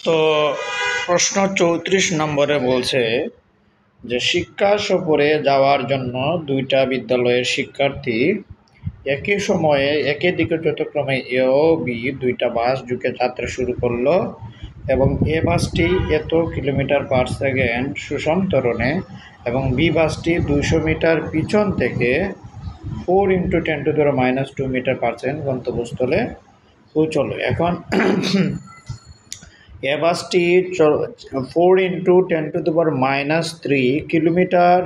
তো প্রশ্ন 34 নম্বরে বলছে যে শিক্ষা সফরে যাওয়ার জন্য দুইটা বিদ্যালয়ের শিক্ষার্থী একই সময়ে একই দিকে যথাক্রমে এ ও বি দুইটা বাস যুগে যাত্রা শুরু করলো এবং এ বাসটি এত কিলোমিটার পার সেকেন্ড সুষম ত্বরণে এবং বি বাসটি 200 মিটার পিছন থেকে 4 × 10⁻² মিটার পার সেকেন্ড গন্তব্যস্থলে পৌঁছলো। এখন এ বাসটি 4 × 10⁻³ কিলোমিটার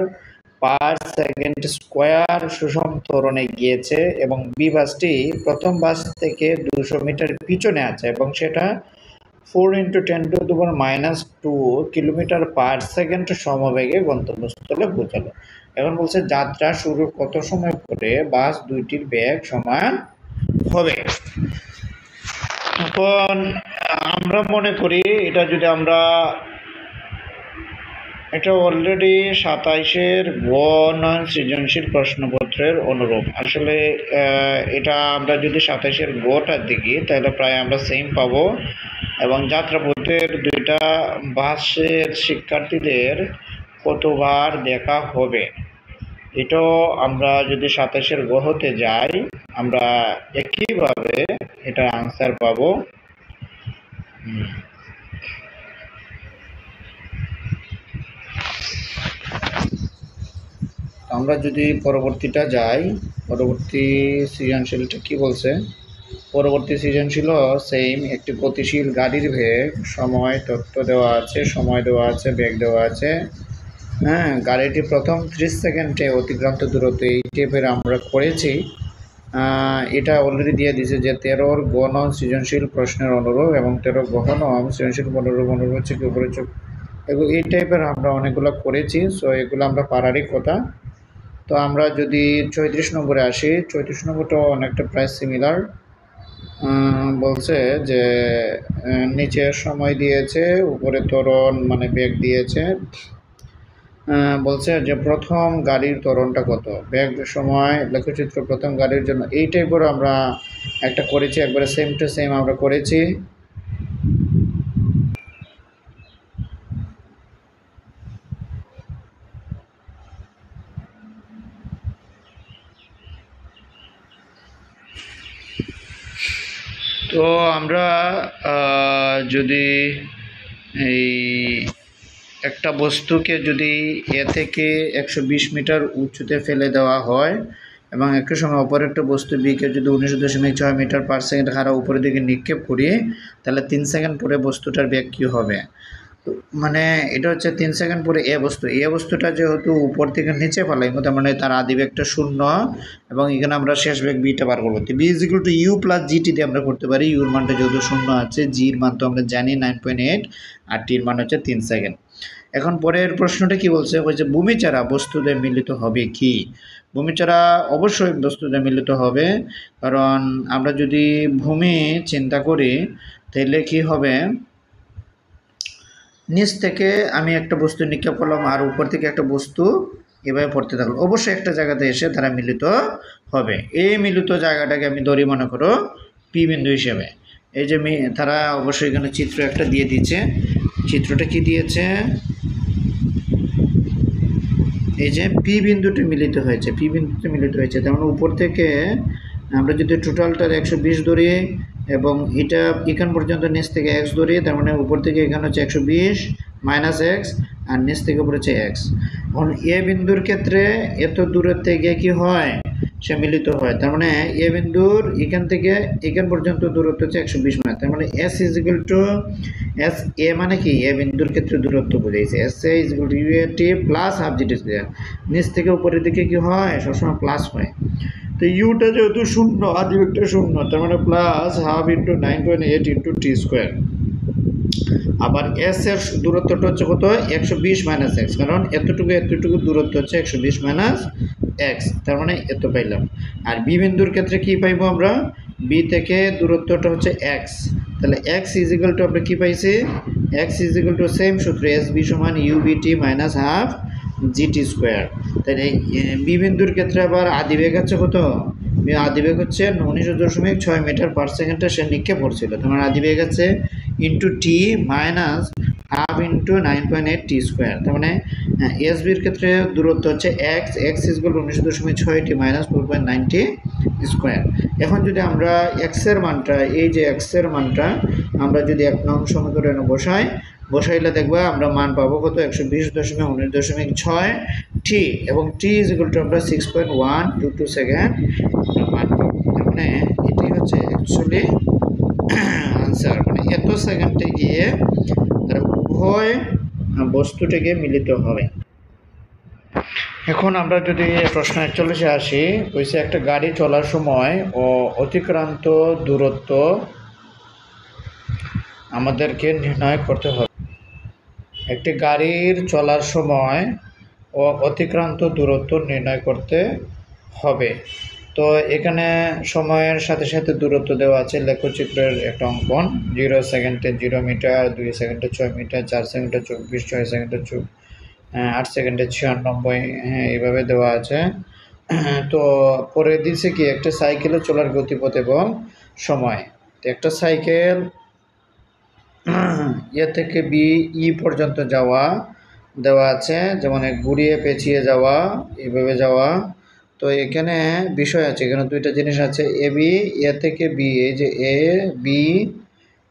পার সেকেন্ড স্কোয়ার সুষম ত্বরণে গিয়েছে এবং বি বাসটি প্রথম বাস থেকে 200 মিটার পিছনে আছে এবং সেটা 4 × 10⁻² কিলোমিটার পার সেকেন্ড সমবেগে গন্তব্যস্থলে পৌঁছালো। এখন বলছে যাত্রা শুরুর কত সময় পরে বাস দুইটির বেগ সমান হবে। এখন আমরা মনে করি এটা যদি আমরা এটা অলরেডি 27-এর সৃজনশীল প্রশ্নপত্রের অনুরূপ। আসলে এটা আমরা যদি 27-এর গটার দেখি তাহলে প্রায় আমরা সেম পাবো এবং যাত্রাপথের দুইটা বাসের শিক্ষার্থীদের কতবার দেখা হবে এটাও আমরা যদি 27-এর গ হতে যাই আমরা একইভাবে এটার আনসার পাবো। আমরা যদি পরবর্তীটা যাই, পরবর্তী সৃজনশীলটা কি বলছে? পরবর্তী সৃজনশীল সেম একটি গতিশীল গাড়ির বেগ সময় তথ্য দেওয়া আছে, সময় দেওয়া আছে, বেগ দেওয়া আছে। গাড়িটি প্রথম 30 সেকেন্ডে অতিক্রান্ত দূরত্ব এই টাইপের আমরা করেছি। এটা অলরেডি দিয়ে দিয়েছে যে 13-র গ নং সৃজনশীল প্রশ্নের অনুরূপ এবং 13 গ নং সৃজনশীল অনুরূপ হচ্ছে কি উপরে চোখ এগুলো এই টাইপের আমরা অনেকগুলো করেছি। সো এগুলো আমরা পারারই কথা। তো আমরা যদি 34 নম্বরে আসি, 34 নম্বরটাও অনেকটা প্রায় সিমিলার। বলছে যে নিচে সময় দিয়েছে, উপরে ত্বরণ মানে বেগ দিয়েছে। বলছে যে প্রথম গাড়ির ত্বরণটা কত, বেগ সময় লেখচিত্র প্রথম গাড়ির জন্য এই টাইপের আমরা একটা করেছি, একবারে সেম টু সেম আমরা করেছি। তো আমরা যদি এই একটা বস্তুকে যদি এ থেকে 120 মিটার উঁচুতে ফেলে দেওয়া হয় এবং একই সময় অপর একটা বস্তু বিকে যদি 19.6 মিটার পার সেকেন্ড হারে উপরের দিকে নিক্ষেপ করি তাহলে 3 সেকেন্ড পরে বস্তুটার বেগ কী হবে? মানে এটা হচ্ছে 3 সেকেন্ড পরে এ বস্তুটা যেহেতু উপর থেকে নিচে ফেলাই তার মানে তার আদি বেগটা 0 এবং এখানে আমরা শেষ বেগ বিটা বার করবো। V is equal to u plus g t দিয়ে আমরা করতে পারি। ইউর মানটা যেহেতু 0 আছে, জির মান তো আমরা জানি 9.8 আর টির মান হচ্ছে 3 সেকেন্ড। এখন পরের প্রশ্নটা কি বলছে? বলছে ভূমিচারা বস্তুতে মিলিত হবে কি? ভূমিচারা অবশ্যই বস্তুতে মিলিত হবে, কারণ আমরা যদি ভূমি চিন্তা করি তাহলে কি হবে, নিচ থেকে আমি একটা বস্তু নিক্ষেপ করলাম আর উপর থেকে একটা বস্তু এভাবে পড়তে থাকলো, অবশ্যই একটা জায়গাতে এসে তারা মিলিত হবে। এই মিলিত জায়গাটাকে আমি ধরি মনে করো পি বিন্দু হিসেবে। এই যে তারা অবশ্যই এখানে চিত্র একটা দিয়ে দিচ্ছে। চিত্রটা কি দিয়েছে? এই যে পি বিন্দুটি মিলিত হয়েছে, পি বিন্দুতে মিলিত হয়েছে। তার মানে উপর থেকে আমরা যদি টোটালটার 120 ধরি এবং এটা এখান পর্যন্ত নিচ থেকে x ধরি, তার মানে উপর থেকে এখানে হচ্ছে 120 মাইনাস এক্স আর নিচ থেকে উপরে হচ্ছে x। এখন এ বিন্দুর ক্ষেত্রে এত দূরের থেকে কি হয়, সে মিলিত হয়। তার মানে এ বিন্দুর এখান থেকে এখান পর্যন্ত দূরত্ব হচ্ছে 120 মিটার। তার মানে s is equal to S A মানে কি এ বিন্দুর ক্ষেত্রে দূরত্ব বোঝাইছে। S A is equal to U A T plus half G T square. নিচ থেকে উপরের দিকে কি হয়, সবসময় প্লাস হয়। তো ইউটা যেহেতু 0, আদি বেগটা 0, তার মানে plus half into 9.8 into T square. আবার এস এর দূরত্বটা হচ্ছে কত, 120 মাইনাস এক্স, কারণ এতটুকু দূরত্ব হচ্ছে 120 মাইনাস এক্স, তার মানে এত পাইলাম। আর বি বিন্দুর ক্ষেত্রে কি পাইবো আমরা, বি থেকে দূরত্বটা হচ্ছে এক্স, তাহলে এক্স ইজ ইকুয়াল টু আমরা কি পাইছি, x is equal to same সূত্র এস বি সমান u v t minus half জি টি স্কোয়ার। তাহলে বি বিন্দুর ক্ষেত্রে আবার আদি বেগ হচ্ছে কত, আদি বেগ হচ্ছে 19.6 মিটার পার সেকেন্ডে সে নিক্ষেপ করছিল। তোমার আদি বেগ আছে into T minus half into 9.8 টি স্কোয়ার। তার মানে এসবির ক্ষেত্রে দূরত্ব হচ্ছে এক্স, এক্স ইজগুলো 19.6টি মাইনাস 4.9 স্কোয়ার। এখন যদি আমরা এক্সের মানটা, এই যে এক্সের মানটা আমরা যদি 1 নং সমীকরণে বসাইলে দেখবা আমরা মান পাবো কত, 120.19.6 টি, এবং টি ইজ ইকুয়াল টু আমরা 6.122 সেকেন্ড মান পাবো। তার মানে এটি হচ্ছে অ্যাকচুয়ালি আনসার, মানে এত সেকেন্ডে গিয়ে উভয় বস্তুটিকে মিলিত হবে। এখন আমরা যদি প্রশ্ন 41-এ আসি, বলছে একটা গাড়ি চলার সময় ও অতিক্রান্ত দূরত্ব আমাদেরকে নির্ণয় করতে হবে। একটি গাড়ির চলার সময় ও অতিক্রান্ত দূরত্ব নির্ণয় করতে হবে। তো এখানে সময়ের সাথে সাথে দূরত্ব দেওয়া আছে, লেখচিত্রের একটা অঙ্কন। 0 সেকেন্ডে 0 মিটার, 2 সেকেন্ডে 6 মিটার, 4 সেকেন্ডে 24, 6 সেকেন্ডে 8 সেকেন্ডে 96, হ্যাঁ এইভাবে দেওয়া আছে। তো পরে দিচ্ছে কি একটা সাইকেলে চলার গতিপথ এবং সময়। তো একটা সাইকেল এ থেকে বি ই পর্যন্ত যাওয়া দেওয়া আছে, যেমন ঘুরিয়ে পেঁচিয়ে যাওয়া, এইভাবে যাওয়া। তো এখানে বিষয় আছে, এখানে দুইটা জিনিস আছে, এ বি, এ থেকে বি, এই যে এ বি,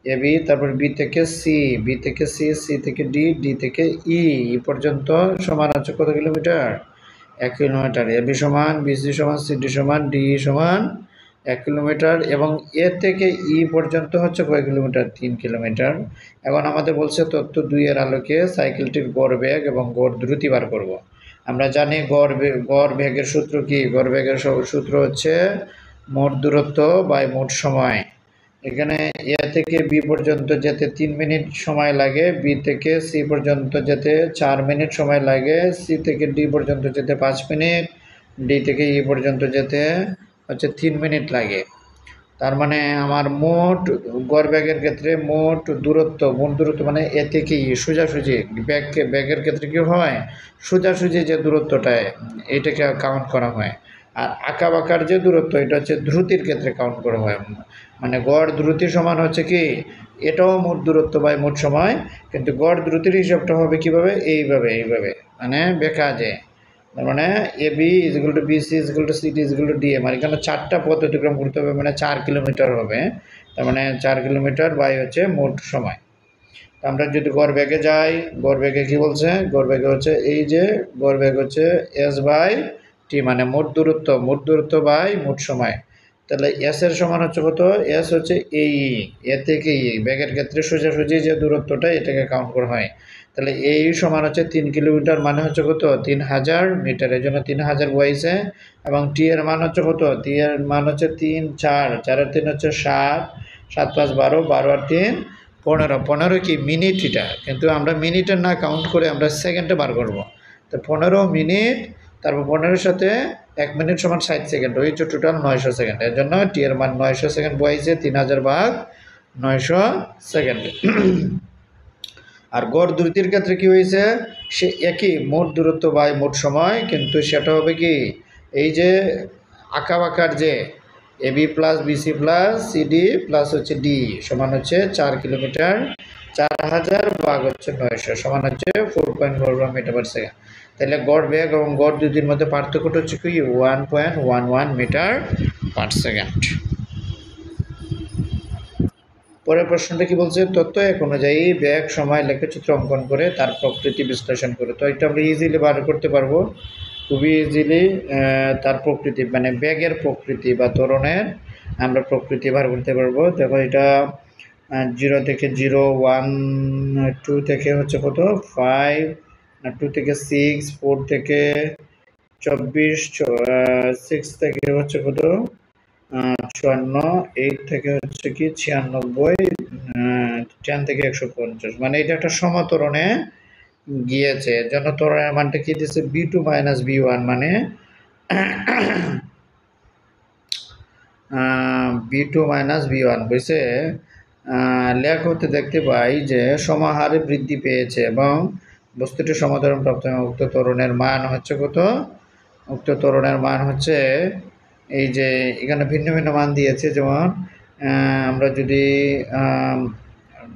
এ বি, তারপর বি থেকে সি, বি থেকে সি, সি থেকে ডি, ডি থেকে ই পর্যন্ত সমান হচ্ছে কত কিলোমিটার, 1 কিলোমিটার। এ বি সমান, বিসি সমান, সিডি সমান, ডি সমান 1 কিলোমিটার, এবং এ থেকে ই পর্যন্ত হচ্ছে কয় কিলোমিটার, 3 কিলোমিটার। এখন আমাদের বলছে তথ্য 2 এর আলোকে সাইকেলটির গড় বেগ এবং গড় দ্রুতি বার করব। আমরা জানি গড় বেগের সূত্র কি, গড় বেগের সূত্র হচ্ছে মোট দূরত্ব বাই মোট সময়। এখানে এ থেকে বি পর্যন্ত যেতে 3 মিনিট সময় লাগে, বি থেকে সি পর্যন্ত যেতে 4 মিনিট সময় লাগে, সি থেকে ডি পর্যন্ত যেতে 5 মিনিট, ডি থেকে ই পর্যন্ত যেতে হচ্ছে 3 মিনিট লাগে। তার মানে আমার মোট গড় বেগের ক্ষেত্রে মোট দূরত্ব মানে এ থেকে ই সোজাসুজি, ব্যাগের ক্ষেত্রে কি হয়, সোজাসুজি যে দূরত্বটা এটাকে কাউন্ট করা হয়। আর আঁকা বাঁকার যে দূরত্ব এটা হচ্ছে দ্রুতির ক্ষেত্রে কাউন্ট করা হয়। মানে গড় দ্রুতি সমান হচ্ছে কি, এটাও মোট দূরত্ব বাই মোট সময়, কিন্তু গড় দ্রুতির হিসাবটা হবে কিভাবে, এইভাবে মানে বেঁকা যায়। তার মানে A B is equal to BC is equal to CD is equal to D, মানে এখানে 4টা পথ অতিক্রম করতে হবে, মানে 4 কিলোমিটার হবে। তার মানে 4 কিলোমিটার বাই হচ্ছে মোট সময়। আমরা যদি গড় বেগে যাই, গড় বেগে কী বলছে, গড় বেগে হচ্ছে এই যে গড় বেগ হচ্ছে এস বাই টি, মানে মোট দূরত্ব বাই মোট সময়। তাহলে এস এর সমান হচ্ছে কত, এস হচ্ছে এই এ থেকে ই, ব্যাগের ক্ষেত্রে সোজাসুজি যে দূরত্বটা এটাকে কাউন্ট করা হয়। তাহলে এই সমান হচ্ছে 3 কিলোমিটার, মানে হচ্ছে কত, 3000 মিটার, এই জন্য 3000 বইছে। এবং টি এর মান হচ্ছে কত, টি এর মান হচ্ছে 3, 4, 4 আর 3 হচ্ছে 7, 7 5 12, 12 আর 3 15, 15 কি মিনিট, এটা কিন্তু আমরা মিনিটের না কাউন্ট করে আমরা সেকেন্ডে বার করব। তো 15 মিনিট, তারপর 15-এর সাথে 1 মিনিট সমান 60 সেকেন্ড, ওই যে টোটাল 900 সেকেন্ড। এর জন্য টি এর মান 900 সেকেন্ড বইছে, 3000 ভাগ 900 সেকেন্ড। আর গড় দ্রুতির ক্ষেত্রে কি হয়েছে, সে একই মোট দূরত্ব বাই মোট সময়, কিন্তু সেটা হবে কি, এই যে আঁকা বাঁকার যে A B plus BC plus CD plus হচ্ছে ডি সমান হচ্ছে 4 কিলোমিটার, 4000 ভাগ হচ্ছে 900 সমান হচ্ছে 4.41 মিটার পার সেকেন্ড। তাহলে গড় বেগ এবং গড় দ্রুতির মধ্যে পার্থক্যটা হচ্ছে কি 1.11 মিটার পার সেকেন্ড। পরের প্রশ্নটা কি বলছে, তথ্য এক অনুযায়ী ব্যাগ সময় লেখচিত্র অঙ্কন করে তার প্রকৃতি বিশ্লেষণ করে। তো এটা আমরা ইজিলি বার করতে পারবো, খুবই ইজিলি। তার প্রকৃতি মানে ব্যাগের প্রকৃতি বা ত্বরণের আমরা প্রকৃতি বার করতে পারবো। দেখো এটা 0 থেকে 0, 1, 2 থেকে হচ্ছে কত 5, 2 থেকে 6, 4 থেকে 24, 6 থেকে হচ্ছে কত 54, 8 থেকে হচ্ছে কি 96, 10 থেকে 150, মানে এটা একটা সমতরণে গিয়েছে। এর জন্য ত্বরণের মানটা কি দিচ্ছে, B2 মাইনাস B1, মানে B2 মাইনাস B1 বুঝছে। লেখ হতে দেখতে পাই যে সমাহারে বৃদ্ধি পেয়েছে এবং বস্তুটি সমতরণ প্রাপ্ত, উক্ত ত্বরণের মান হচ্ছে কত, উক্ত ত্বরণের মান হচ্ছে এই যে এখানে ভিন্ন ভিন্ন মান দিয়েছে। যেমন আমরা যদি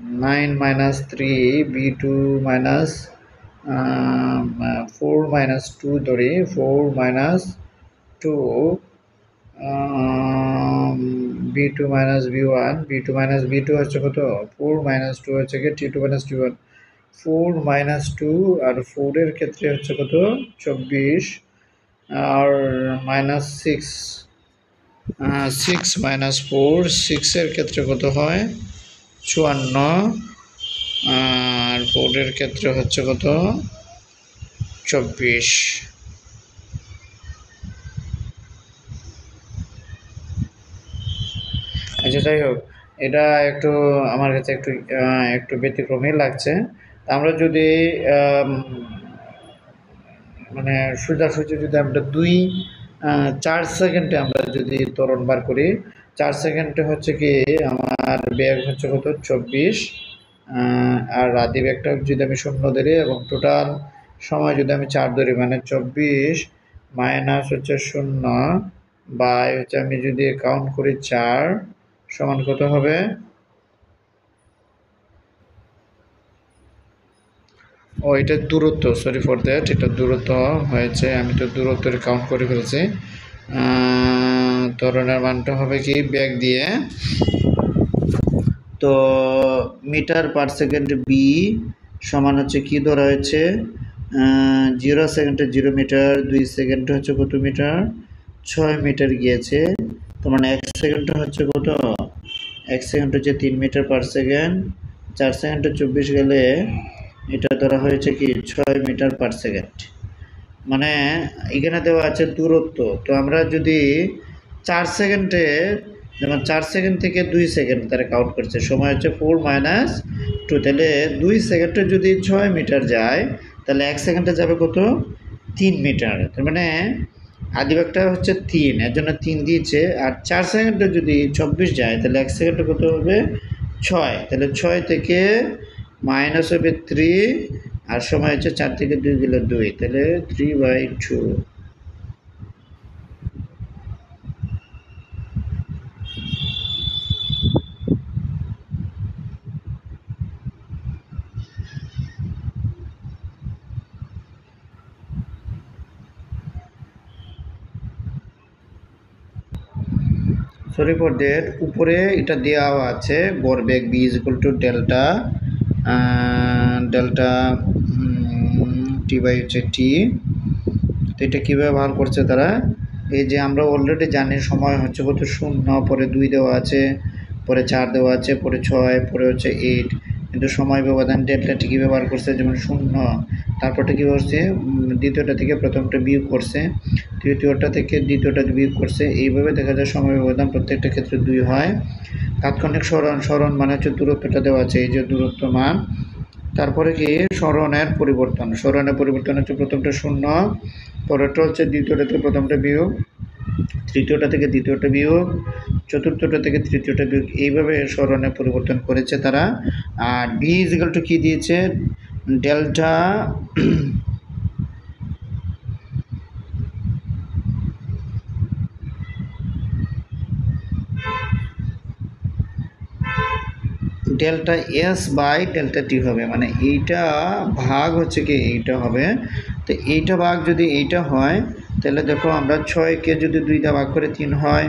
9 minus 3 b2 minus 4 minus 2 ধরি 4 minus 2 b2 minus b1 b2 minus b2 হচ্ছে কত 4 minus 2 হচ্ছে কি t2 minus t1 4 minus 2 আর 4 এর ক্ষেত্রে হচ্ছে কত 24 আর minus 6 6 minus 4 6 এর ক্ষেত্রে কত হয় 54 আর 4 এর ক্ষেত্রে হচ্ছে কত 24। আচ্ছা যাই হোক এটা একটু আমার কাছে একটু ব্যতিক্রমই লাগছে। আমরা যদি মানে সোজাসুজি যদি আমরা 4 সেকেন্ডে আমরা যদি ত্বরণ বার করি 4 সেকেন্ডে হচ্ছে কি আমার বেগ হচ্ছে কত 24 আর আদি বেগটা যদি আমি 0 ধরি এবং টোটাল সময় যদি আমি 4 ধরি মানে 24 মাইনাস হচ্ছে 0 বাই হচ্ছে আমি যদি কাউন্ট করি 4 সমান কত হবে ও এটা দূরত্ব সরি ফর দ্যাট এটা দূরত্ব হয়েছে আমি তো দূরত্বের কাউন্ট করে ফেলছি ত্বরণের মানটা হবে কি বেগ দিয়ে তো মিটার পার সেকেন্ড বি সমান হচ্ছে কি ধরা হয়েছে 0 সেকেন্ডে 0 মিটার 2 সেকেন্ডে হচ্ছে কত মিটার 6 মিটার গিয়েছে তো মানে 1 সেকেন্ডে হচ্ছে কত 1 সেকেন্ড হচ্ছে 3 মিটার পার সেকেন্ড 4 সেকেন্ডে 24 গেলে এটা ধরা হয়েছে কি 6 মিটার পার সেকেন্ড মানে এখানে দেওয়া আছে দূরত্ব তো আমরা যদি 4 সেকেন্ডে যেমন 4 সেকেন্ড থেকে 2 সেকেন্ড তারা কাউন্ট করছে সময় হচ্ছে 4 মাইনাস 2 তাহলে 2 সেকেন্ডে যদি 6 মিটার যায় তাহলে 1 সেকেন্ডে যাবে কত 3 মিটার তার মানে আদিবাগটা হচ্ছে 3 এর জন্য 3 দিয়েছে আর 4 সেকেন্ডে যদি 24 যায় তাহলে 1 সেকেন্ডে কত হবে 6 তাহলে 6 থেকে মাইনাস হবে 3 আর সময় হচ্ছে 4 থেকে 2 গেলে 2 তাহলে 3/2 সরি ফর দ্যাট উপরে এটা দেওয়া আছে ভরবেগ b is equal to delta t by হচ্ছে টি তো এটা কীভাবে বার করছে তারা এই যে আমরা অলরেডি জানি সময় হচ্ছে কত 0 পরে 2 দেওয়া আছে পরে 4 দেওয়া আছে পরে 6 পরে হচ্ছে 8 কিন্তু সময় ব্যবধান ডেল্টাটি কীভাবে বার করছে যেমন 0 তারপরটা কী করছে দ্বিতীয়টা থেকে প্রথমটা বিয়োগ করছে তৃতীয়টা থেকে দ্বিতীয়টা বিয়োগ করছে এইভাবে দেখা যায় সময় ব্যবধান প্রত্যেকটা ক্ষেত্রে 2 হয় তাৎক্ষণিক স্মরণ মানে হচ্ছে দূরত্বটা দেওয়া আছে এই যে দূরত্ব মান তারপরে কি স্মরণের পরিবর্তন হচ্ছে প্রথমটা 0 পরেরটা হচ্ছে দ্বিতীয়টা থেকে প্রথমটা বিয়োগ তৃতীয়টা থেকে দ্বিতীয়টা বিয়োগ চতুর্থটা থেকে তৃতীয়টা বিয়োগ এইভাবে স্মরণের পরিবর্তন করেছে তারা আর বি ইজ ইকুয়াল টু কী দিয়েছে delta delta S by delta T হবে মানে এইটা ভাগ হচ্ছে কি এইটা হবে তো এইটা ভাগ যদি এইটা হয় তাহলে দেখো আমরা 6কে যদি 2 দিয়ে ভাগ করে 3 হয়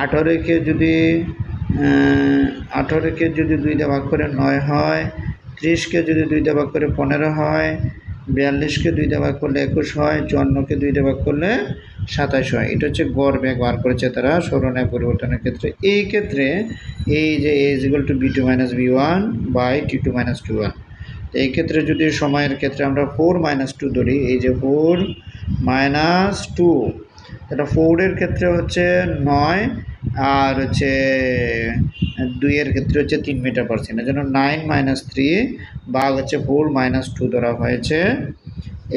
18কে যদি 2 দিয়ে ভাগ করে 9 হয় 30কে যদি 2 দিয়ে ভাগ করে 15 হয় 42কে 2 দিয়ে ভাগ করলে 21 হয় 54কে 2 দিয়ে ভাগ করলে 27 হয় এটা হচ্ছে গড় বেগ বার করেছে তারা স্মরণের পরিবর্তনের ক্ষেত্রে এই ক্ষেত্রে এই যে a is equal to b2 minus b1 by t2 minus t1 এই ক্ষেত্রে যদি সময়ের ক্ষেত্রে আমরা 4 minus 2 ধরি এই যে 4 minus 2 এটা 4 এর ক্ষেত্রে হচ্ছে 9 আর হচ্ছে 2 এর ক্ষেত্রে হচ্ছে 3 মিটার পার সেকেন্ড এজন্য 9 minus 3 ভাগ হচ্ছে 4 minus 2 ধরা হয়েছে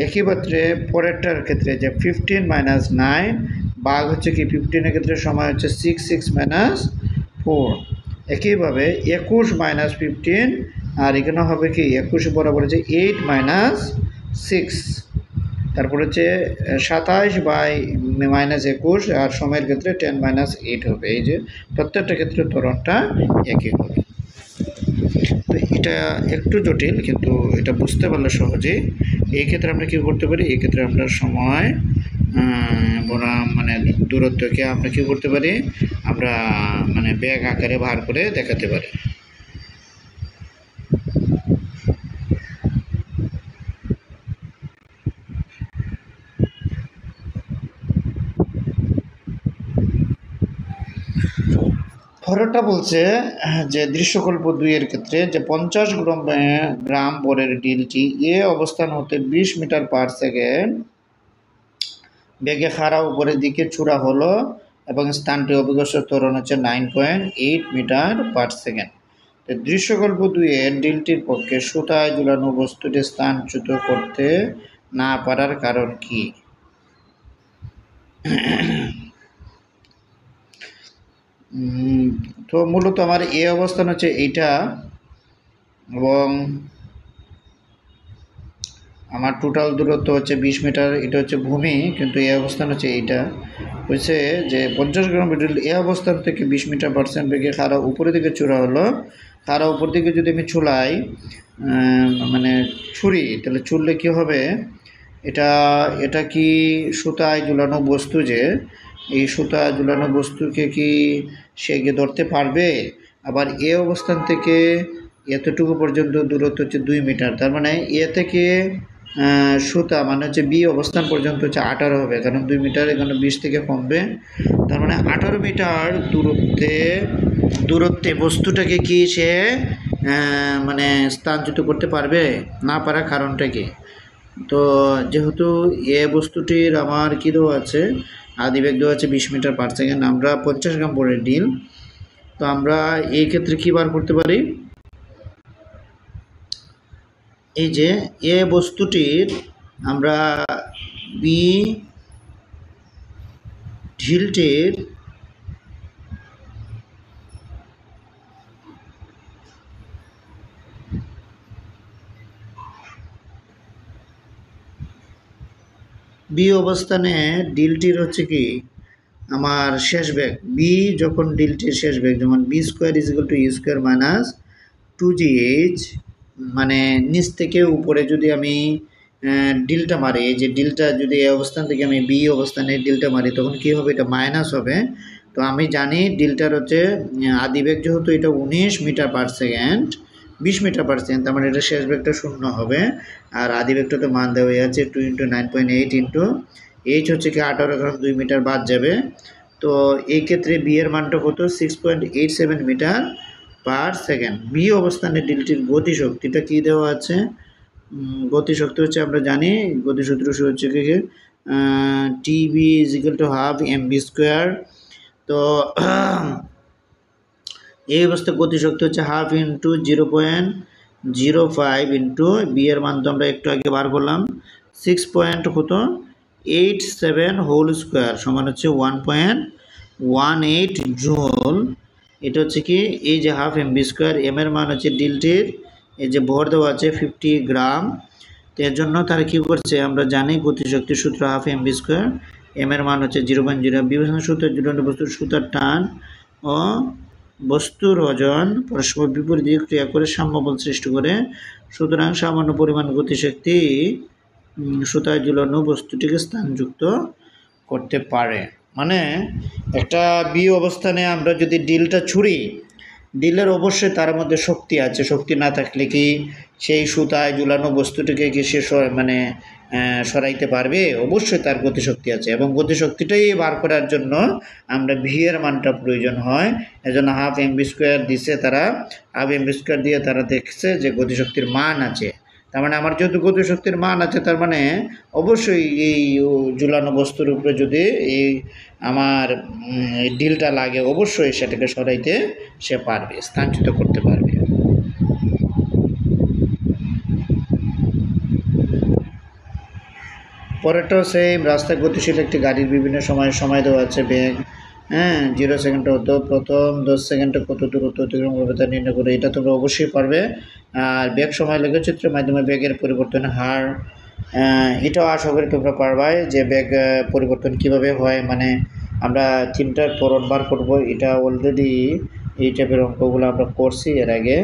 একই ক্ষেত্রে পরেরটার ক্ষেত্রে যে 15 minus 9 ভাগ হচ্ছে কি 15 এর ক্ষেত্রে সময় হচ্ছে 6 minus 4 একইভাবে 21 minus 15 আর এখানে হবে কি 21 বরাবর হচ্ছে 8 minus 6 তারপর হচ্ছে 27 বাই মাইনাস 21 আর সময়ের ক্ষেত্রে 10 minus 8 হবে এই যে প্রত্যেকটা ক্ষেত্রে ত্বরণটা একই হবে তো এটা একটু জটিল, কিন্তু এটা বুঝতে পারলে সহজেই। এই ক্ষেত্রে আমরা কী করতে পারি, এই ক্ষেত্রে আমরা সময় বনাম মানে দূরত্বকে আমরা কী করতে পারি, আমরা মানে ব্যাগ আকারে ভার করে দেখাতে পারি। পরেরটা বলছে যে দৃশ্যকল্প 2 এর ক্ষেত্রে যে 50 গ্রাম বরের ডিলটি এ অবস্থান হতে 20 মিটার পার সেকেন্ড বেগে খাড়া উপরের দিকে চূড়া হলো এবং স্থানটি অভিগ্রসর ত্বরণ হচ্ছে 9.8 মিটার পার সেকেন্ড। তো দৃশ্যকল্প 2 এর ডিলটির পক্ষে সুতায় ঝুলানো বস্তুটি স্থানচ্যুত করতে না পারার কারণ কি? তো মূলত আমার এ অবস্থান হচ্ছে এইটা, এবং আমার টোটাল দূরত্ব হচ্ছে 20 মিটার, এটা হচ্ছে ভূমি, কিন্তু এই অবস্থান হচ্ছে এইটা। হচ্ছে যে 50 গ্রাম ডিল এই অবস্থান থেকে 20 মিটার পার্সেন্ট বেগে খাড়া উপরের দিকে চূড়া হলো। খাড়া উপর দিকে যদি আমি চুলাই মানে ছুরি, তাহলে ছুড়লে কী হবে, এটা কি সুতায় ঝুলানো বস্তু, যে এই সুতা ঝুলানো বস্তুকে কি সে গিয়ে ধরতে পারবে? আবার এ অবস্থান থেকে এতটুকু পর্যন্ত দূরত্ব হচ্ছে 2 মিটার, তার মানে এ থেকে সুতা মানে হচ্ছে বি অবস্থান পর্যন্ত হচ্ছে 18 হবে, কারণ 2 মিটার এখানে 20 থেকে কমবে, তার মানে 18 মিটার দূরত্বে বস্তুটাকে কি সে মানে স্থানচ্যুত করতে পারবে? না পারার কারণটা কি? তো যেহেতু এ বস্তুটির আমার কী দেওয়া আছে, আদিবেগ দেওয়া আছে 20 মিটার পার সেকেন্ড, আমরা 50 গ্রাম বরের ডিল, তো আমরা এই ক্ষেত্রে কী বার করতে পারি, এই যে এ বস্তুটির আমরা বি ঢিলটির বি অবস্থানে ডিলটির হচ্ছে কি আমার শেষ বেগ, বি যখন ডিলটির শেষ বেগ, যেমন v square is equal to u square minus 2gh, মানে নিচ থেকে উপরে যদি আমি ডিলটা মারি, এই যে ডিলটা যদি এই অবস্থান থেকে আমি বি অবস্থানে ডিলটা মারি, তখন কী হবে, এটা মাইনাস হবে। তো আমি জানি ডিলটার হচ্ছে আদিবেগ যেহেতু এটা 19 metre per second, 20 metre per second, তার মানে এটা শেষ বেগটা 0 হবে। আর আদিবেগটা তো মান দেওয়া আছে 2 × 9.8 ইন্টু এইচ হচ্ছে কি 18, কারণ 2 মিটার বাদ যাবে। তো এই ক্ষেত্রে বি এর মানটা কত, 6.87 মিটার পার সেকেন্ড। বি অবস্থানে ডিলটির গতিশক্তিটা কী দেওয়া আছে, গতিশক্তি হচ্ছে আমরা জানি গতিশক্তি হচ্ছে কি TB is equal to half MB square. তো এই অবস্থায় গতিশক্তি হচ্ছে হাফ ইন্টু 0.05 ইন্টু বি এর মান তো আমরা একটু আগে বার করলাম 6.87 হোল স্কোয়ার সমান হচ্ছে 1.18 জুল। এটা হচ্ছে কি এই যে হাফ এমবি স্কোয়ার, এম এর মান হচ্ছে ডিলটির এই যে ভর দেওয়া আছে 50 গ্রাম। তো এর জন্য তারা কী করছে, আমরা জানি গতিশক্তির সূত্র হাফ এমবি স্কোয়ার, এম এর মান হচ্ছে 0.0, বিবেচনা সূত্রের ঝুলন্ত বস্তুর সুতার টান ও বস্তুর ওজন পরস্পর বিপরীত দিকে ক্রিয়া করে সাম্য বল সৃষ্টি করে। সুতরাং সামান্য পরিমাণ গতিশক্তি সুতায় ঝুলানো বস্তুটিকে স্থানযুক্ত করতে পারে। মানে একটা বি অবস্থানে আমরা যদি ডিলটা ছুঁড়ি, ডিলের অবশ্যই তার মধ্যে শক্তি আছে, শক্তি না থাকলে কি সেই সুতায় ঝুলানো বস্তুটিকে কি সে মানে সরাইতে পারবে? অবশ্যই তার গতিশক্তি আছে, এবং গতিশক্তিটাই বার করার জন্য আমরা ভি এর মানটা প্রয়োজন হয়। এজন্য হাফ এমবি স্কোয়ার দিছে, তারা হাফ এমবি স্কোয়ার দিয়ে তারা দেখছে যে গতিশক্তির মান আছে। তার মানে আমার যেহেতু গতিশক্তির মান আছে, তার মানে অবশ্যই এই ঝুলানো বস্তুর উপরে যদি এই আমার ডিলটা লাগে, অবশ্যই সেটাকে সরাইতে সে পারবে, স্থানচ্যুত করতে পারবে। পরেরটা সেম, রাস্তায় গতিশীল একটি গাড়ির বিভিন্ন সময় দেওয়া আছে বেগ, 0 সেকেন্ডে হতো, প্রথম 10 সেকেন্ডে কত দূরত্ব অতিক্রম করবে তা নির্ণয় করে, এটা তোমরা অবশ্যই পারবে। আর বেগ সময় লেখচিত্রের মাধ্যমে বেগের পরিবর্তনের হার, এটাও আশা করি তোমরা পারবাই যে বেগ পরিবর্তন কিভাবে হয়। মানে আমরা 3টার ত্বরণ বার করবো, এটা অলরেডি এই টাইপের অঙ্কগুলো আমরা করছি এর আগে।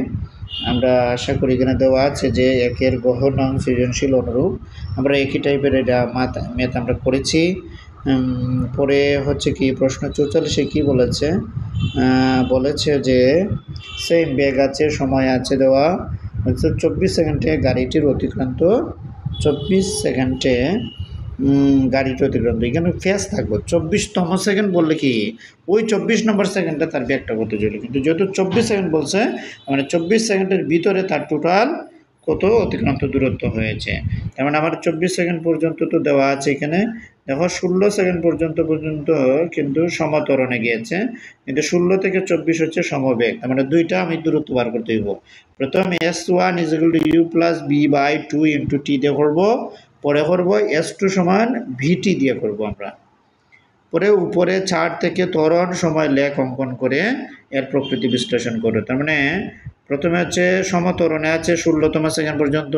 আমরা আশা করি এখানে দেওয়া আছে যে একের গহন নং সৃজনশীল অনুরূপ আমরা একই টাইপের এটা ম্যাথ আমরা করেছি। পরে হচ্ছে কি প্রশ্ন 44-এ কী বলেছে, বলেছে যে সেম বেগ আছে, সময় আছে দেওয়া হচ্ছে 24 সেকেন্ডে গাড়িটির অতিক্রান্ত, 24 সেকেন্ডে গাড়িটি অতিক্রান্ত। এখানে ফেস থাকবে 24তম সেকেন্ড বললে কি ওই 24 নম্বর সেকেন্ডে তার ব্যাগটা করতে চলে, কিন্তু যেহেতু 24 সেকেন্ড বলছে মানে 24 সেকেন্ডের ভিতরে তার টোটাল কত অতিক্রান্ত দূরত্ব হয়েছে। তার মানে আমার 24 সেকেন্ড পর্যন্ত তো দেওয়া আছে এখানে, দেখো 16 সেকেন্ড পর্যন্ত কিন্তু সমত্বরণে গিয়েছে, কিন্তু 16 থেকে 24 হচ্ছে সমবেগ। তার মানে দুইটা আমি দূরত্ব বার করতে হইব। প্রথমে S1 = U + B/2 × T দিয়ে করবো, পরে করবো S2 = VT দিয়ে করবো আমরা। পরে উপরে চার্ট থেকে ত্বরণ সময় লেখ অঙ্কন করে এর প্রকৃতি বিশ্লেষণ করো। তার মানে প্রথমে হচ্ছে সমত্বরণে আছে 16তম সেকেন্ড পর্যন্ত,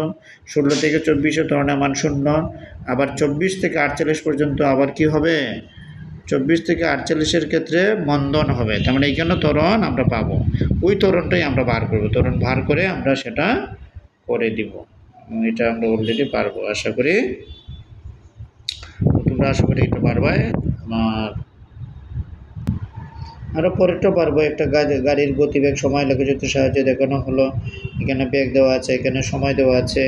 16 থেকে 24 ত্বরণের মান 0, আবার 24 থেকে 48 পর্যন্ত আবার কি হবে, 24 থেকে 48-এর ক্ষেত্রে মন্দন হবে। তার মানে এইখানে ত্বরণ আমরা পাবো, ওই ত্বরণটাই আমরা বার করবো, ত্বরণ বার করে আমরা সেটা করে দিব। এটা আমরা অলরেডি পারবো আশা করি, তোমরা আশা করি এটা পারবে। আমার আরও পরেরটা পারবো, একটা গাড়ির গতিবেগ সময় লেখচিত্রের সাহায্যে দেখানো হলো। এখানে বেগ দেওয়া আছে, এখানে সময় দেওয়া আছে।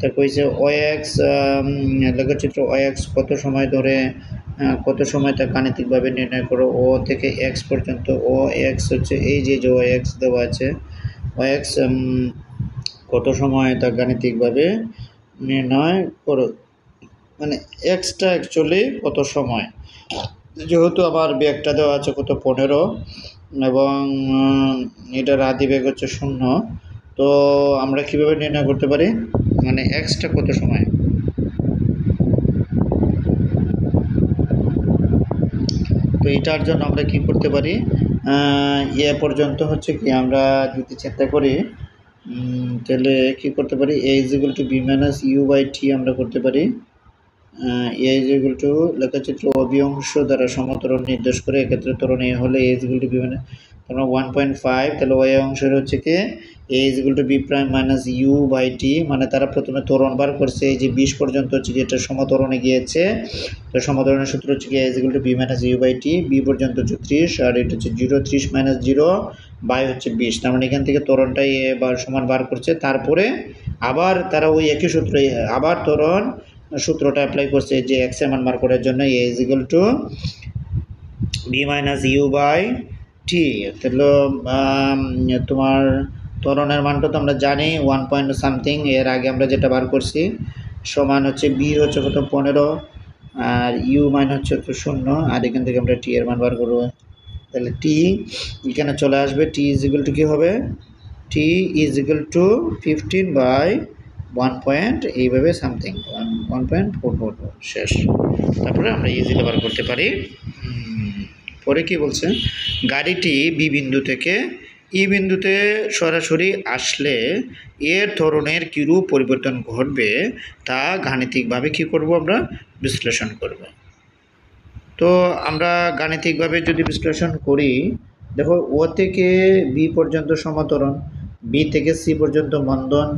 তারপর হচ্ছে OX লেখচিত্র OX কত সময় ধরে কত সময় তা গাণিতিকভাবে নির্ণয় করো। ও থেকে এক্স পর্যন্ত, OX হচ্ছে এই যে OX দেওয়া আছে, OX কত সময় তা গাণিতিকভাবে নির্ণয় করো, মানে এক্সটা অ্যাকচুয়ালি কত সময়। যেহেতু আমার বেগটা দেওয়া আছে কত 15 এবং এটার আদি বেগ হচ্ছে 0, তো আমরা কিভাবে নির্ণয় করতে পারি, মানে এক্সটা কত সময়। তো এটার জন্য আমরা কি করতে পারি, এ পর্যন্ত হচ্ছে কি আমরা যদি চিন্তা করি তাহলে কি করতে পারি, A = B - U/T আমরা করতে পারি। A = লেখচিত্র অভিঅংশ দ্বারা সমত্বরণ নির্দেশ করে, এক্ষেত্রে ত্বরণ A হলে A = B তাহলে 1.5, তাহলে ওই অংশের হচ্ছে কি A = B' - U/T, মানে তারা প্রথমে ত্বরণ বার করছে এই যে 20 পর্যন্ত হচ্ছে কি এটা সমত্বরণে গিয়েছে। তো সমত্বরণের সূত্র হচ্ছে কি A = B - U/T, B পর্যন্ত হচ্ছে 30 আর এটা হচ্ছে 0, 30 - 0 বাই হচ্ছে 20। তার মানে এখান থেকে ত্বরণটাই সমান বার করছে। তারপরে আবার তারা ওই একই সূত্রে আবার ত্বরণ সূত্রটা অ্যাপ্লাই করছে যে এক্স এর মান বার করার জন্য A = B - U/T। তাহলে তোমার ত্বরণের মানটা তো আমরা জানি 1 পয়েন্ট সামথিং, এর আগে আমরা যেটা বার করছি, সমান হচ্ছে B হচ্ছে কত 15 আর U মান হচ্ছে তো 0, আর এখান থেকে আমরা T এর মান বার করবো। তাহলে T এখানে চলে আসবে, T = কী হবে, T = 15/1 পয়েন্ট এইভাবে সামথিং 1.444 শেষ। তারপরে আমরা ইজিলি বার করতে পারি। পরে কি বলছে, গাড়িটি বি বিন্দু থেকে ই বিন্দুতে সরাসরি আসলে এর ধরনের কিরূপ পরিবর্তন ঘটবে তা গাণিতিকভাবে কি করব, আমরা বিশ্লেষণ করব। তো আমরা গাণিতিকভাবে যদি বিশ্লেষণ করি, দেখো ও থেকে বি পর্যন্ত সমত্বরণ, বি থেকে সি পর্যন্ত মন্দন,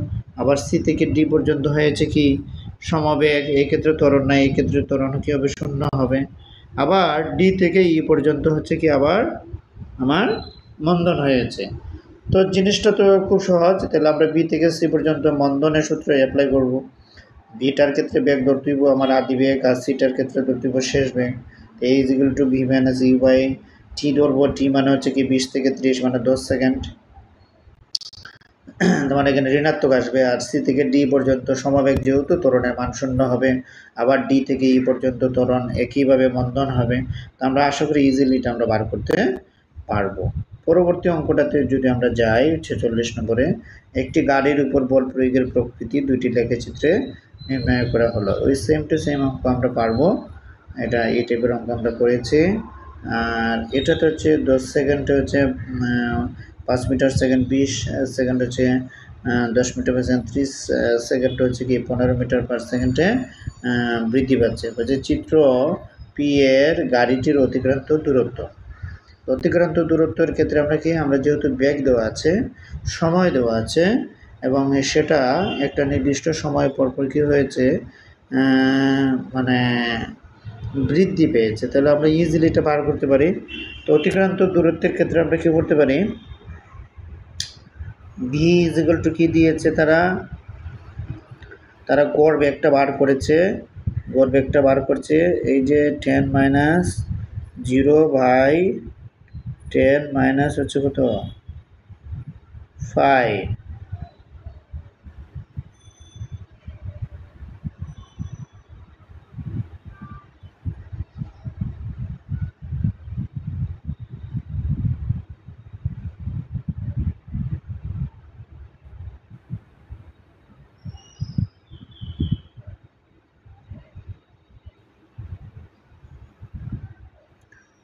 আবার সি থেকে ডি পর্যন্ত হয়েছে কি সমবেগ, এই ক্ষেত্রে ত্বরণ নাই, এই ক্ষেত্রে ত্বরণ কী হবে, 0 হবে। আবার ডি থেকে ই পর্যন্ত হচ্ছে কি আবার আমার মন্দন হয়েছে। তো জিনিসটা তো খুব সহজ, তাহলে আমরা বি থেকে সি পর্যন্ত মন্দনের সূত্র অ্যাপ্লাই করব। বিটার ক্ষেত্রে বেগ ধরতে হইব আমার আদি বেগ, আর সিটার ক্ষেত্রে ধরতে হইব শেষ বেগ। A = B - U/T ধরবো, টি মানে হচ্ছে কি 20 থেকে 30 মানে 10 সেকেন্ড, মানে এখানে ঋণাত্মক আসবে। আর সি থেকে ডি পর্যন্ত সমবেগ যেহেতু ত্বরণের মান 0 হবে, আবার ডি থেকে ই পর্যন্ত ত্বরণ একইভাবে মন্দন হবে। তো আমরা আশা করি ইজিলি এটা আমরা বার করতে পারবো। পরবর্তী অঙ্কটাতে যদি আমরা যাই 46 নম্বরে, একটি গাড়ির উপর বল প্রয়োগের প্রকৃতি দুইটি লেখচিত্রে নির্ণয় করা হলো। ওই সেম টু সেম অঙ্ক আমরা পারবো, এটা এই টাইপের অঙ্ক আমরা করেছি। আর এটাতে হচ্ছে 10 সেকেন্ডে হচ্ছে 5 মিটার সেকেন্ড, 20 সেকেন্ড হচ্ছে 10 মিটার পার সেকেন্ড, 30 সেকেন্ড হচ্ছে কি 15 মিটার পার সেকেন্ডে বৃদ্ধি পাচ্ছে। হচ্ছে চিত্র পি এর গাড়িটির অতিক্রান্ত দূরত্ব। অতিক্রান্ত দূরত্বের ক্ষেত্রে আমরা যেহেতু বেগ দেওয়া আছে, সময় দেওয়া আছে এবং সেটা একটা নির্দিষ্ট সময় পরপর কী হয়েছে মানে বৃদ্ধি পেয়েছে, তাহলে আমরা ইজিলি এটা বার করতে পারি। তো অতিক্রান্ত দূরত্বের ক্ষেত্রে আমরা কী করতে পারি, ভি ইজিক্যাল টু কী দিয়েছে, তারা গড় বেগটা বার করেছে, গড় বেগটা বার করছে এই যে 10 - 0/10 হচ্ছে কত 5।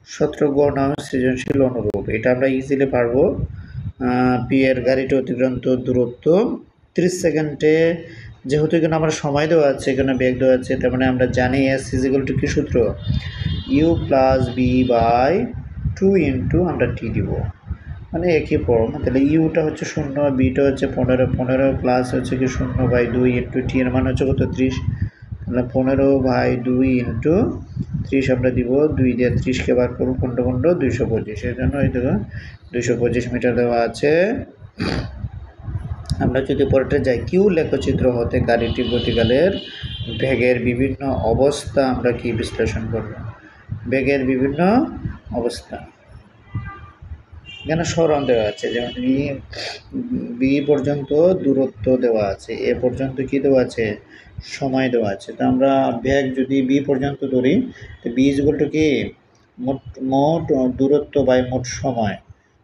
সূত্র গড় নামে সৃজনশীল অনুরূপ, এটা আমরা ইজিলি পারবো। পি এর গাড়িটা অতিক্রান্ত দূরত্ব 30 সেকেন্ডে, যেহেতু এখানে আমার সময় দেওয়া আছে, এখানে বেগ দেওয়া আছে, তার মানে আমরা জানি এস ইজিক্যাল টু কি সূত্র, u plus v by 2 into আমরা টি দিব, মানে একই ফর্ম। তাহলে ইউটা হচ্ছে 0, বিটা হচ্ছে 15 প্লাস হচ্ছে কি 0/2 ইন্টু টি এর মান হচ্ছে কত 30, তাহলে 15/2 ইন্টু 30 আমরা দিব, 2 দিয়ে 30কে বার করবো 15 225, এই জন্য এই দেখো 225 মিটার দেওয়া আছে। আমরা যদি পরেরটা যাই, কিউ লেখচিত্র হতে গাড়িটির গতিকালের বেগের বিভিন্ন অবস্থা আমরা কি বিশ্লেষণ করব, বেগের বিভিন্ন অবস্থা। এখানে সরণ দেওয়া আছে, যেমন বি পর্যন্ত দূরত্ব দেওয়া আছে, এ পর্যন্ত কি দেওয়া আছে, সময় দেওয়া আছে। তো আমরা বেগ যদি বি পর্যন্ত ধরি, তো বি ইজ ইকুয়াল টু কি মোট দূরত্ব বাই মোট সময়।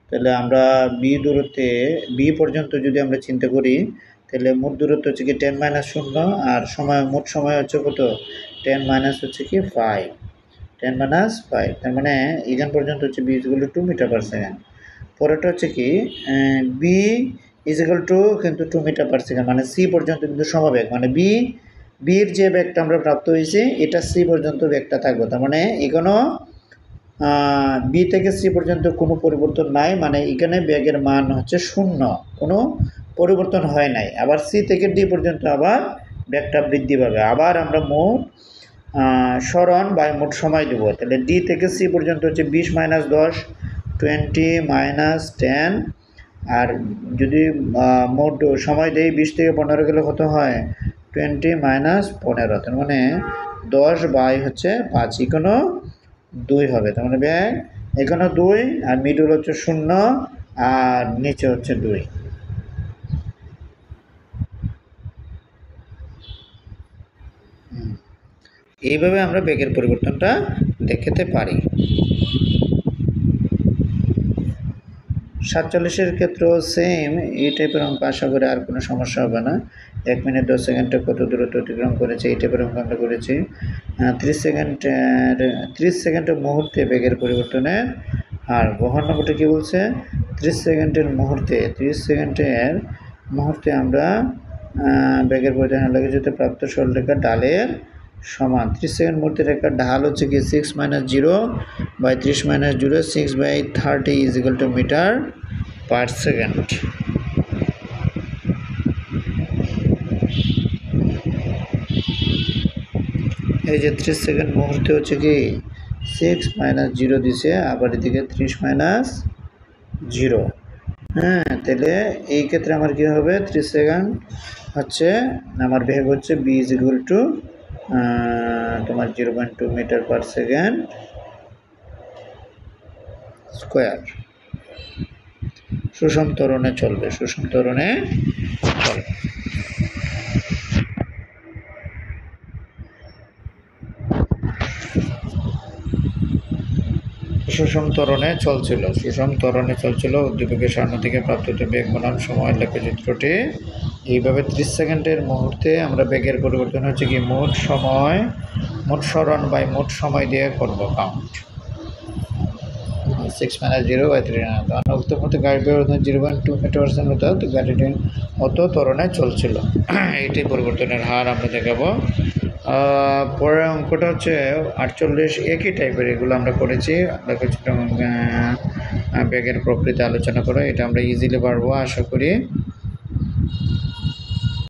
তাহলে আমরা বি পর্যন্ত যদি আমরা চিন্তা করি, তাহলে মোট দূরত্ব হচ্ছে কি 10 - 0 আর মোট সময় হচ্ছে কত 10 হচ্ছে কি 5, 10 - 5, তার মানে এখান পর্যন্ত হচ্ছে v is equal to 2 metre per second. পরেরটা হচ্ছে কি বি ইজ ইকুয়াল টু কিন্তু 2 মিটার পার সেকেন্ড, মানে সি পর্যন্ত কিন্তু সমবেগ, মানে বির যে বেগটা আমরা প্রাপ্ত হয়েছি এটা সি পর্যন্ত বেগটা থাকবে, তার মানে এখানেও বি থেকে সি পর্যন্ত কোনো পরিবর্তন নাই, মানে এখানে বেগের মান হচ্ছে 0, কোনো পরিবর্তন হয় নাই। আবার সি থেকে ডি পর্যন্ত আবার বেগটা বৃদ্ধি পাবে। আবার আমরা মোট সরণ বা মোট সময় দেবো, তাহলে ডি থেকে সি পর্যন্ত হচ্ছে 20 - 10 20 - 10, আর যদি মোট সময় দেই 20 থেকে 15 গেলে কত হয় 20 - 15, তার মানে 10 বাই হচ্ছে 5, এখানেও 2 হবে, তার মানে ব্যাগ এখানেও 2 আর মিডল হচ্ছে 0 আর নিচে হচ্ছে 2। এইভাবে আমরা বেগের পরিবর্তনটা দেখাতে পারি। 47-এর ক্ষেত্রেও সেম এই টাইপের অঙ্ক, আশা করি আর কোনো সমস্যা হবে না। 1 মিনিট 10 সেকেন্ডে কত দূরত্ব অতিক্রম করেছে এই টাইপের অঙ্ক আমরা করেছি। 30 সেকেন্ডের মুহূর্তে বেগের পরিবর্তনের হার, বহন নম্বরটা কী বলছে 30 সেকেন্ডের মুহূর্তে আমরা বেগের পরিবর্তন লাগে যেতে প্রাপ্ত সরলরেখা ঢালের সমান। 30 সেকেন্ড মুহূর্তের রেখার ঢাল হচ্ছে কি 6 - 0/30 - 0 6/30 is equal to metre per second. এই যে 30 সেকেন্ড মুহূর্তে হচ্ছে কি 6 - 0 দিছে, আবার এদিকে 30 - 0। হ্যাঁ, তাহলে এই ক্ষেত্রে আমার কী হবে 30 সেকেন্ড হচ্ছে আমার বেগ হচ্ছে বি ইজ ইকুয়াল টু তোমার 0.2 মিটার পার সেকেন্ড স্কোয়ার। সুষম ত্বরণে চলবে। সুষম ত্বরণে চলছিল উদ্দীপকের সামনে থেকে প্রাপ্ত বেগ বনাম সময় লেখচিত্রটি এইভাবে 30 সেকেন্ডের মুহূর্তে আমরা বেগের পরিবর্তন হচ্ছে কি মোট সরণ বাই মোট সময় দিয়ে করব কাউন্ট। 6 - 0/3 উক্ত মতো গাড়ির ব্যবধান 0.2 মিটার হতো, তো গাড়িটি অত ত্বরণে চলছিল। এইটাই পরিবর্তনের হার আমরা দেখাবো পরের অঙ্কটা হচ্ছে 48, একই টাইপের, এগুলো আমরা করেছি। আমরা কিছুটা ব্যাগের প্রকৃতি আলোচনা করে এটা আমরা ইজিলি পারবো আশা করি।